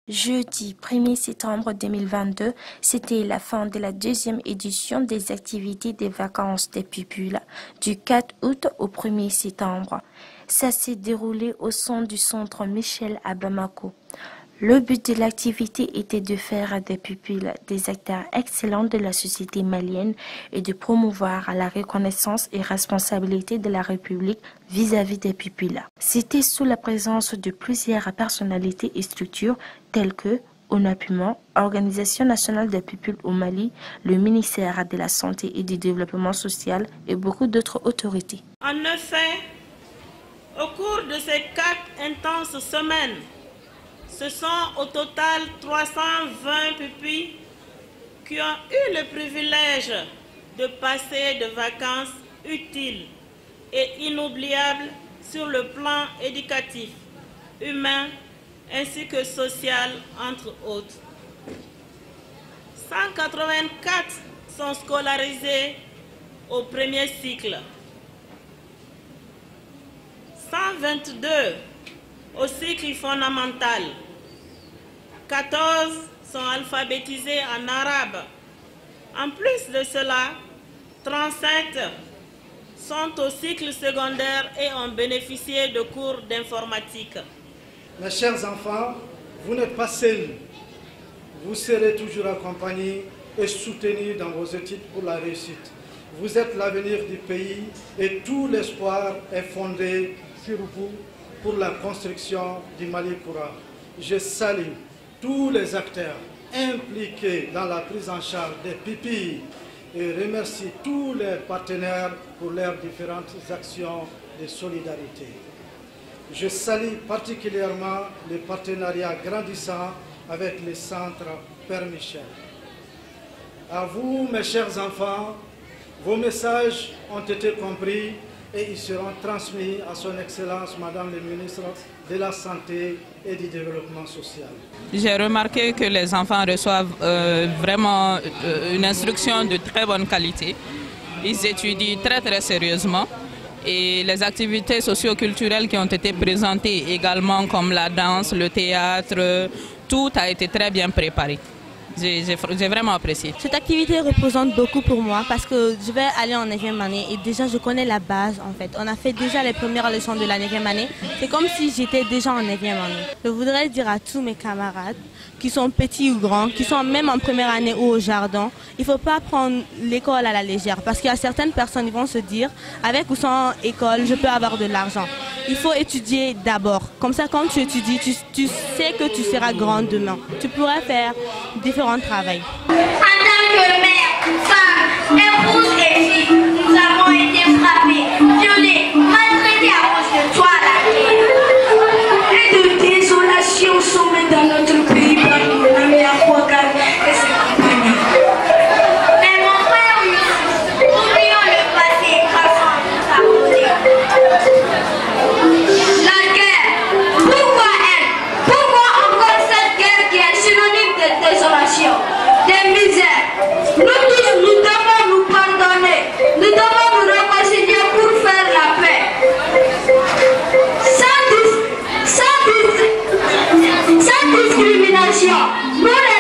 Jeudi 1er septembre 2022, c'était la fin de la deuxième édition des activités des vacances des pupilles du 4 août au 1er septembre. Ça s'est déroulé au sein du centre Michel à Bamako. Le but de l'activité était de faire des pupilles des acteurs excellents de la société malienne et de promouvoir la reconnaissance et responsabilité de la République vis-à-vis des pupilles. C'était sous la présence de plusieurs personnalités et structures telles que ONAPUMA, Organisation nationale des pupilles au Mali, le ministère de la Santé et du Développement social et beaucoup d'autres autorités. En effet, au cours de ces 4 intenses semaines, ce sont au total 320 pupilles qui ont eu le privilège de passer des vacances utiles et inoubliables sur le plan éducatif, humain ainsi que social, entre autres. 184 sont scolarisés au premier cycle, 122 au cycle fondamental, 14 sont alphabétisés en arabe. En plus de cela, 37 sont au cycle secondaire et ont bénéficié de cours d'informatique. Mes chers enfants, vous n'êtes pas seuls. Vous serez toujours accompagnés et soutenus dans vos études pour la réussite. Vous êtes l'avenir du pays et tout l'espoir est fondé sur vous pour la construction du Mali courant. Je salue tous les acteurs impliqués dans la prise en charge des pupilles et remercie tous les partenaires pour leurs différentes actions de solidarité. Je salue particulièrement les partenariats grandissants avec le centre Père Michel. À vous, mes chers enfants, vos messages ont été compris et ils seront transmis à son Excellence, Madame le ministre de la Santé et du Développement social. J'ai remarqué que les enfants reçoivent vraiment une instruction de très bonne qualité. Ils étudient très sérieusement et les activités socio-culturelles qui ont été présentées également comme la danse, le théâtre, tout a été très bien préparé. J'ai vraiment apprécié. Cette activité représente beaucoup pour moi parce que je vais aller en 9e année et déjà je connais la base en fait. On a fait déjà les premières leçons de la 9e année. C'est comme si j'étais déjà en 9e année. Je voudrais dire à tous mes camarades qui sont petits ou grands, qui sont même en première année ou au jardin, il ne faut pas prendre l'école à la légère parce qu'il y a certaines personnes qui vont se dire avec ou sans école, je peux avoir de l'argent. Il faut étudier d'abord. Comme ça, quand tu étudies, tu sais que tu seras grand demain. Tu pourras faire différents travaux. En tant que mère, femme, épouse et fille, nous avons été frappés, violés, maltraités à cause de toi, la guerre. Et de désolation sommet dans notre pays par mon ami Akouagar et ses compagnons. Mais mon frère, oublions le passé, passons nous abonner. La guerre, pourquoi elle? Pourquoi encore cette guerre qui est synonyme de désolation, de misère? Nous tous, nous devons nous pardonner, nous devons nous réconcilier pour faire la paix. Sans discrimination, nous les